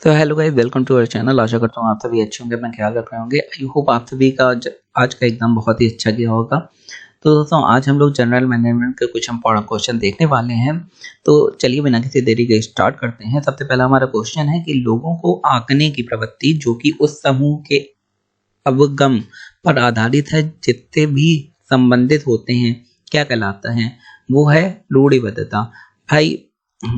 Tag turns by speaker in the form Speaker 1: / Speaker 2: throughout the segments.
Speaker 1: तो hello guys, welcome to our channel. आशा करता हूँ आप सभी अच्छे होंगे, अपना ख्याल रख रहे होंगे। आई होप आप सभी का आज का एग्जाम बहुत ही अच्छा गया होगा। तो दोस्तों, आज हम लोग जनरल मैनेजमेंट के कुछ इंपॉर्टेंट क्वेश्चन देखने वाले हैं। तो चलिए बिना किसी देरी के स्टार्ट करते हैं। सबसे पहला हमारा क्वेश्चन है कि लोगों को आंकने की प्रवृत्ति जो कि उस समूह के अवगम पर आधारित है जितने भी संबंधित होते हैं क्या कहलाता है? वो है रूढ़िबद्धता। भाई,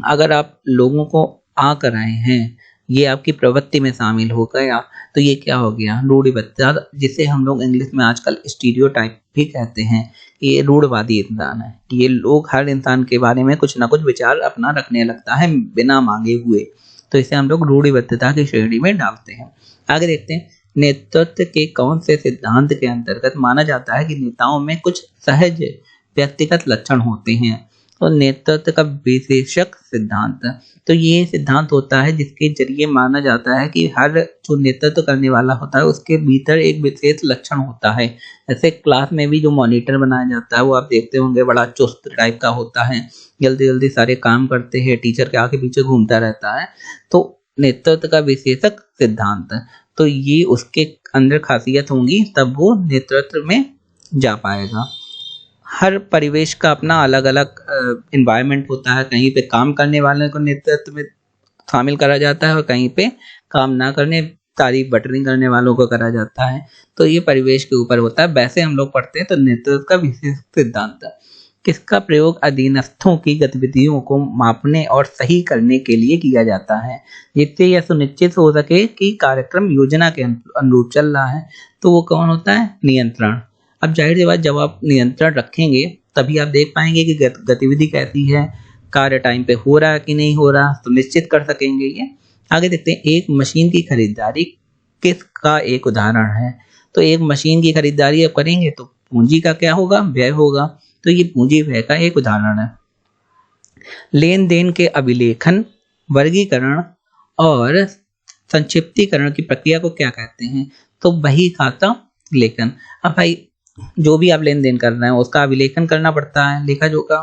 Speaker 1: अगर आप लोगों को आंक रहे हैं, ये आपकी प्रवृत्ति में शामिल हो गया, तो ये क्या हो गया? रूढ़िबद्धता, जिसे हम लोग इंग्लिश में आजकल स्टीरियोटाइप भी कहते हैं। ये रूढ़वादी इंसान है। ये लोग हर इंसान के बारे में कुछ ना कुछ विचार अपना रखने लगता है बिना मांगे हुए, तो इसे हम लोग रूढ़िबद्धता की श्रेणी में डालते हैं। आगे देखते हैं, नेतृत्व के कौन से सिद्धांत के अंतर्गत माना जाता है कि नेताओं में कुछ सहज व्यक्तिगत लक्षण होते हैं? तो नेतृत्व का विशेषक सिद्धांत, तो ये सिद्धांत होता है जिसके जरिए माना जाता है कि हर जो नेतृत्व करने वाला होता है उसके भीतर एक विशेष लक्षण होता है। जैसे क्लास में भी जो मॉनिटर बनाया जाता है वो आप देखते होंगे बड़ा चुस्त टाइप का होता है, जल्दी जल्दी सारे काम करते हैं, टीचर के आगे पीछे घूमता रहता है। तो नेतृत्व का विशेषक सिद्धांत, तो ये उसके अंदर खासियत होंगी तब वो नेतृत्व में जा पाएगा। हर परिवेश का अपना अलग अलग एनवायरनमेंट होता है। कहीं पे काम करने वाले को नेतृत्व में शामिल करा जाता है और कहीं पे काम ना करने, तारीफ बटरिंग करने वालों को करा जाता है। तो ये परिवेश के ऊपर होता है। वैसे हम लोग पढ़ते हैं तो नेतृत्व का विशेष सिद्धांत किसका प्रयोग अधीनस्थों की गतिविधियों को मापने और सही करने के लिए किया जाता है, जिससे यह सुनिश्चित हो सके कि कार्यक्रम योजना के अनुरूप चल रहा है? तो वो कौन होता है? नियंत्रण। अब जाहिर सी बात, जब आप नियंत्रण रखेंगे तभी आप देख पाएंगे कि गतिविधि कैसी है, कार्य टाइम पे हो रहा है कि नहीं हो रहा, तो निश्चित कर सकेंगे ये। आगे देखते हैं, एक मशीन की खरीदारी किसका एक उदाहरण है? तो एक मशीन की खरीदारी आप करेंगे तो पूंजी का क्या होगा? व्यय होगा। तो ये पूंजी व्यय का एक उदाहरण है। लेन देन के अभिलेखन, वर्गीकरण और संक्षिप्तीकरण की प्रक्रिया को क्या कहते हैं? तो बही खाता लेखन। अब भाई, जो भी आप लेन देन कर रहे हैं उसका अभिलेखन करना पड़ता है, लेखा जोखा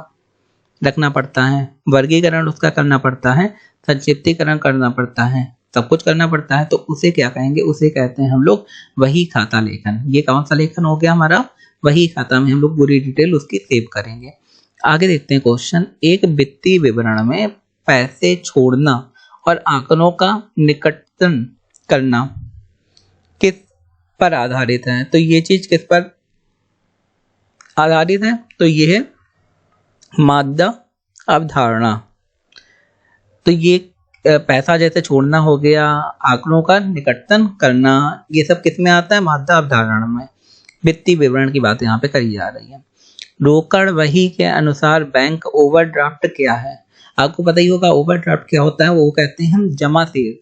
Speaker 1: रखना पड़ता है, वर्गीकरण उसका करना पड़ता है, संक्षिप्तीकरण करना पड़ता है, सब कुछ करना पड़ता है। तो उसे क्या कहेंगे? उसे कहते हैं हम लोग वही खाता लेखन। ये कौन सा लेखन हो गया हमारा? वही खाता में हम लोग पूरी डिटेल उसकी सेव करेंगे। आगे देखते हैं क्वेश्चन, एक वित्तीय विवरण में पैसे छोड़ना और आंकड़ों का निकटन करना किस पर आधारित है? तो ये चीज किस पर आधारित है? तो ये है मादा अवधारणा। तो ये पैसा जैसे छोड़ना हो गया, आंकड़ों का निकटन करना, ये सब किस में आता है? मादा अवधारणा में। वित्तीय विवरण की बात यहाँ पे करी जा रही है। रोकड़ वही के अनुसार बैंक ओवरड्राफ्ट क्या है? आपको पता ही होगा ओवरड्राफ्ट क्या होता है। वो कहते हैं हम जमा शेष,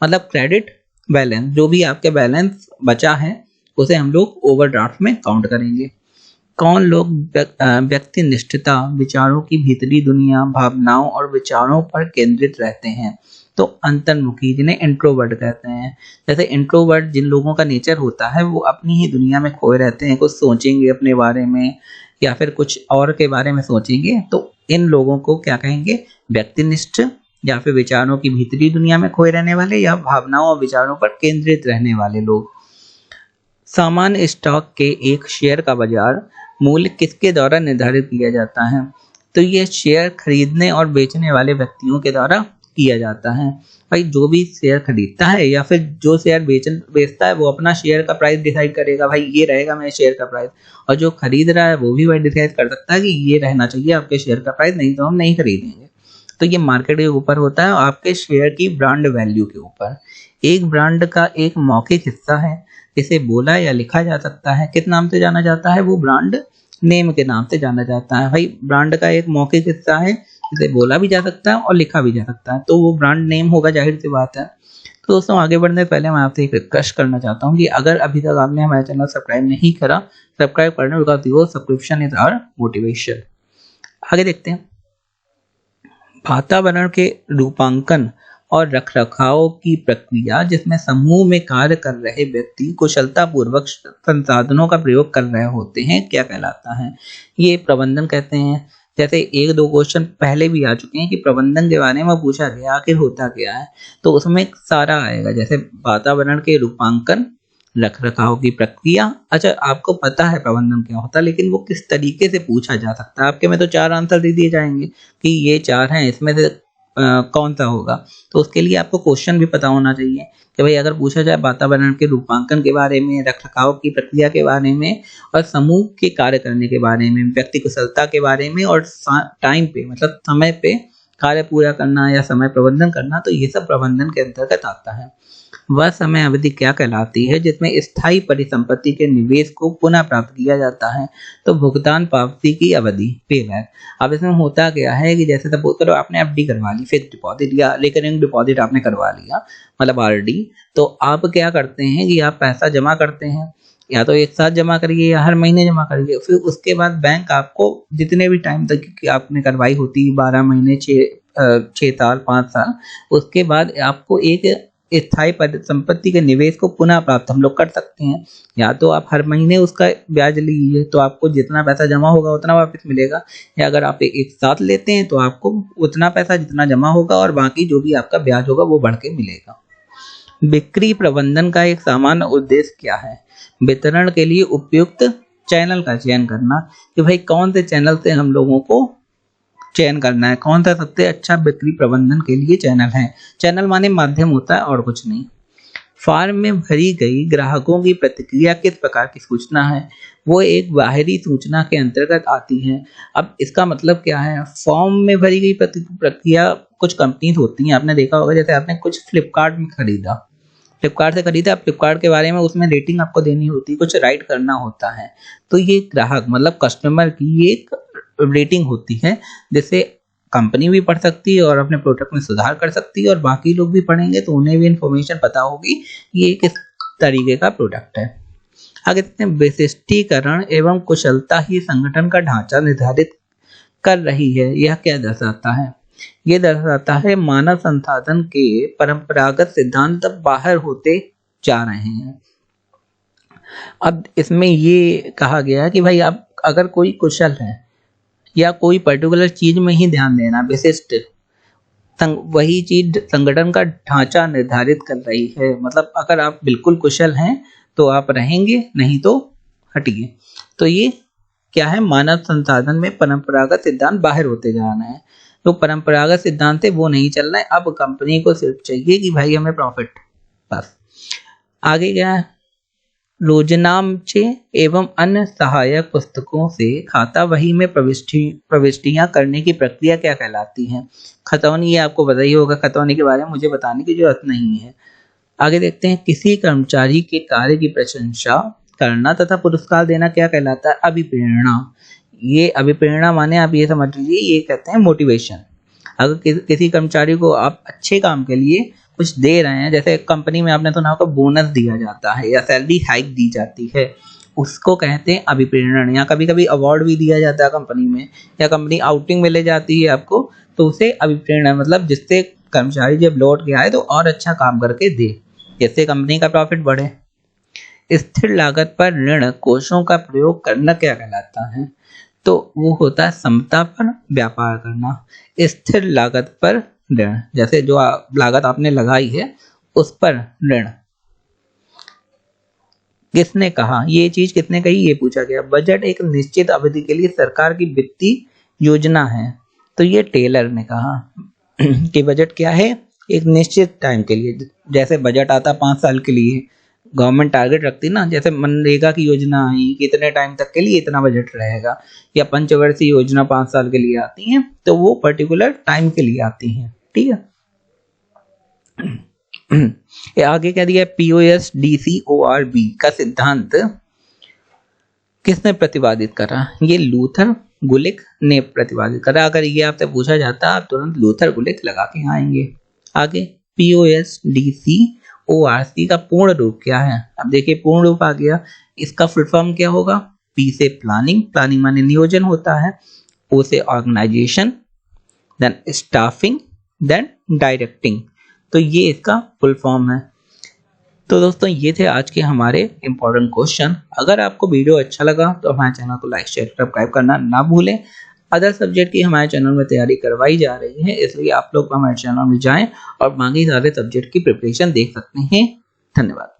Speaker 1: मतलब क्रेडिट बैलेंस। जो भी आपके बैलेंस बचा है उसे हम लोग ओवरड्राफ्ट में काउंट करेंगे। कौन लोग व्यक्ति निष्ठता, विचारों की भीतरी दुनिया, भावनाओं और विचारों पर केंद्रित रहते हैं? तो अंतर्मुखी, जिन्हें इंट्रोवर्ट कहते हैं। जैसे इंट्रोवर्ट जिन लोगों का नेचर होता है वो अपनी ही दुनिया में खोए रहते हैं, कुछ सोचेंगे अपने बारे में या फिर कुछ और के बारे में सोचेंगे, तो इन लोगों को क्या कहेंगे? व्यक्तिनिष्ठ, या फिर विचारों की भीतरी दुनिया में खोए रहने वाले, या भावनाओं और विचारों पर केंद्रित रहने वाले लोग। सामान्य स्टॉक के एक शेयर का बाजार मूल्य किसके द्वारा निर्धारित किया जाता है? तो ये शेयर खरीदने और बेचने वाले व्यक्तियों के द्वारा किया जाता है। भाई, जो भी शेयर खरीदता है या फिर जो शेयर बेचता है वो अपना शेयर का प्राइस डिसाइड करेगा। भाई, ये रहेगा मेरे शेयर का प्राइस। और जो खरीद रहा है वो भी भाई डिसाइड कर सकता है कि ये रहना चाहिए आपके शेयर का प्राइस, नहीं तो हम नहीं खरीदेंगे। तो ये मार्केट के ऊपर होता है, आपके शेयर की ब्रांड वैल्यू के ऊपर। एक ब्रांड का एक मौखिक हिस्सा है जिसे बोला या लिखा जा सकता है। किस नाम से जाना जाता है? वो ब्रांड नेम के नाम से जाना जाता है। भाई, ब्रांड का एक मौखिक हिस्सा है जिसे बोला भी जा सकता है और लिखा भी जा सकता है, तो वो ब्रांड नेम होगा, जाहिर सी बात है। तो दोस्तों, आगे बढ़ने से पहले मैं आपसे एक रिक्वेस्ट करना चाहता हूँ कि अगर अभी तक आपने हमारे चैनल सब्सक्राइब नहीं करा, सब्सक्राइब करना, because your subscription is our motivation. आगे देखते हैं, वातावरण के रूपांकन और रखरखाव की प्रक्रिया जिसमें समूह में कार्य कर रहे व्यक्ति कुशलतापूर्वक संसाधनों का प्रयोग कर रहे होते हैं क्या कहलाता है? ये प्रबंधन कहते हैं, जैसे एक दो क्वेश्चन पहले भी आ चुके हैं कि प्रबंधन के बारे में पूछा गया, आखिर होता क्या है, तो उसमें सारा आएगा, जैसे वातावरण के रूपांकन, रख रखाव की प्रक्रिया। अच्छा, आपको पता है प्रबंधन क्या होता है, लेकिन वो किस तरीके से पूछा जा सकता है। आपके में तो 4 आंसर दे दिए जाएंगे कि ये 4 हैं, इसमें से कौन सा होगा। तो उसके लिए आपको क्वेश्चन भी पता होना चाहिए कि भाई अगर पूछा जाए वातावरण के रूपांकन के बारे में, रख रखाव की प्रक्रिया के बारे में, और समूह के कार्य करने के बारे में, व्यक्ति कुशलता के बारे में, और टाइम पे मतलब समय पे कार्य पूरा करना या समय प्रबंधन करना, तो ये सब प्रबंधन के अंतर्गत आता है। वह समय अवधि क्या कहलाती है जिसमें स्थायी परिसंपत्ति के निवेश को पुनः प्राप्त किया जाता है। तो भुगतान पावती की अवधि, पेबैक। अब इसमें होता क्या है कि जैसे सपोज करो आपने एफडी करवा ली, फिक्स डिपॉजिट या रिकरिंग डिपॉजिट आपने करवा लिया, मतलब आरडी। तो आप क्या करते हैं कि आप पैसा जमा करते हैं, या तो एक साथ जमा करिए या हर महीने जमा करिए। फिर उसके बाद बैंक आपको जितने भी टाइम तक की आपने करवाई होती, 12 महीने, 6 साल, 5 साल, उसके बाद आपको एक स्थायी परिसंपत्ति के निवेश को पुनः प्राप्त हम लोग कर सकते हैं। या तो आप हर महीने उसका ब्याज लीजिए, तो आपको जितना पैसा जमा होगा उतना वापस मिलेगा, या अगर आप एक साथ लेते हैं तो आपको उतना पैसा जितना जमा होगा और बाकी जो भी आपका ब्याज होगा वो बढ़ के मिलेगा। बिक्री प्रबंधन का एक सामान्य उद्देश्य क्या है? वितरण के लिए उपयुक्त चैनल का चयन करना, कि भाई कौन से चैनल से हम लोगों को चयन करना है, कौन सा सबसे अच्छा बिक्री प्रबंधन के लिए चैनल है। चैनल माने माध्यम होता है और कुछ नहीं। फॉर्म में भरी गई ग्राहकों की प्रतिक्रिया किस प्रकार की सूचना है? वो एक बाहरी सूचना के अंतर्गत आती है। अब इसका मतलब क्या है? फॉर्म में भरी गई प्रतिक्रिया, कुछ कंपनीज होती हैं, आपने देखा होगा, जैसे आपने कुछ फ्लिपकार्ट में खरीदा, फ्लिपकार्ट से खरीदा, फ्लिपकार्ट के बारे में उसमें रेटिंग आपको देनी होती है, कुछ राइट करना होता है। तो ये ग्राहक मतलब कस्टमर की एक रेटिंग होती है, जिससे कंपनी भी पढ़ सकती है और अपने प्रोडक्ट में सुधार कर सकती है, और बाकी लोग भी पढ़ेंगे तो उन्हें भी इंफॉर्मेशन पता होगी ये किस तरीके का प्रोडक्ट है। आगे देखते हैं, विशिष्टीकरण एवं कुशलता ही संगठन का ढांचा निर्धारित कर रही है। यह क्या दर्शाता है? ये दर्शाता है मानव संसाधन के परंपरागत सिद्धांत बाहर होते जा रहे हैं। अब इसमें ये कहा गया है कि भाई आप अगर कोई कुशल है या कोई पर्टिकुलर चीज में ही ध्यान देना, विशिष्ट, वही चीज संगठन का ढांचा निर्धारित कर रही है। मतलब अगर आप बिल्कुल कुशल हैं तो आप रहेंगे, नहीं तो हटिए। तो ये क्या है? मानव संसाधन में परंपरागत सिद्धांत बाहर होते जा रहे हैं। तो परंपरागत सिद्धांत है वो नहीं चल रहा है, अब कंपनी को सिर्फ चाहिए कि भाई हमें प्रॉफिट, बस। आगे क्या है? रोजनामचे एवं अन्य सहायक पुस्तकों से खाता वही में प्रविष्टियां करने की प्रक्रिया क्या कहलाती है? खतौनी, ये आपको पता ही होगा, खतौनी के बारे में मुझे बताने की जरूरत नहीं है। आगे देखते हैं, किसी कर्मचारी के कार्य की प्रशंसा करना तथा पुरस्कार देना क्या कहलाता है? अभिप्रेरणा। ये अभिप्रेरणा माने आप ये समझ लीजिए, ये कहते हैं मोटिवेशन। अगर किसी कर्मचारी को आप अच्छे काम के लिए कुछ दे रहे हैं, जैसे कंपनी में आपने सुना होगा बोनस दिया जाता है या सैलरी हाइक दी जाती है, उसको कहते हैं अभिप्रेरण। या कभी कभी अवार्ड भी दिया जाता है कंपनी में, या कंपनी आउटिंग में ले जाती है आपको, तो उसे अभिप्रेरण मतलब जिससे कर्मचारी जब लौट के आए तो और अच्छा काम करके दे, जिससे कंपनी का प्रॉफिट बढ़े। स्थिर लागत पर ऋण कोषों का प्रयोग करना क्या कहलाता है? तो वो होता है समता पर व्यापार करना। स्थिर लागत पर ऋण, जैसे जो लागत आपने लगाई है उस पर ऋण। किसने कहा? ये चीज किसने कही? ये पूछा गया। बजट एक निश्चित अवधि के लिए सरकार की वित्तीय योजना है। तो ये टेलर ने कहा कि बजट क्या है? एक निश्चित टाइम के लिए। जैसे बजट आता 5 साल के लिए, गवर्नमेंट टारगेट रखती ना, जैसे मनरेगा की योजना आई कि इतने टाइम तक के लिए इतना बजट रहेगा, या पंचवर्षीय योजना 5 साल के लिए आती हैं, तो वो पर्टिकुलर टाइम के लिए आती हैं। ठीक है। ये आगे क्या दिया है? POSDCORB का सिद्धांत किसने प्रतिपादित करा? ये लूथर गुलिक ने प्रतिपादित करा। अगर ये आपसे पूछा जाता आप तुरंत लूथर गुलिक लगा के आएंगे। आगे POSDCORB का पूर्ण रूप क्या है? अब देखिए पूर्ण रूप आ गया, इसका फुल फॉर्म क्या होगा? P से प्लानिंग, प्लानिंग माने नियोजन होता है, O से organization, then staffing, then directing. तो ये इसका फुल फॉर्म है। तो दोस्तों ये थे आज के हमारे इंपॉर्टेंट क्वेश्चन। अगर आपको वीडियो अच्छा लगा तो हमारे चैनल को लाइक शेयर सब्सक्राइब करना ना भूलें। अदर सब्जेक्ट की हमारे चैनल में तैयारी करवाई जा रही है, इसलिए आप लोग हमारे चैनल में जाएं और बाकी सारे सब्जेक्ट की प्रिपरेशन देख सकते हैं। धन्यवाद।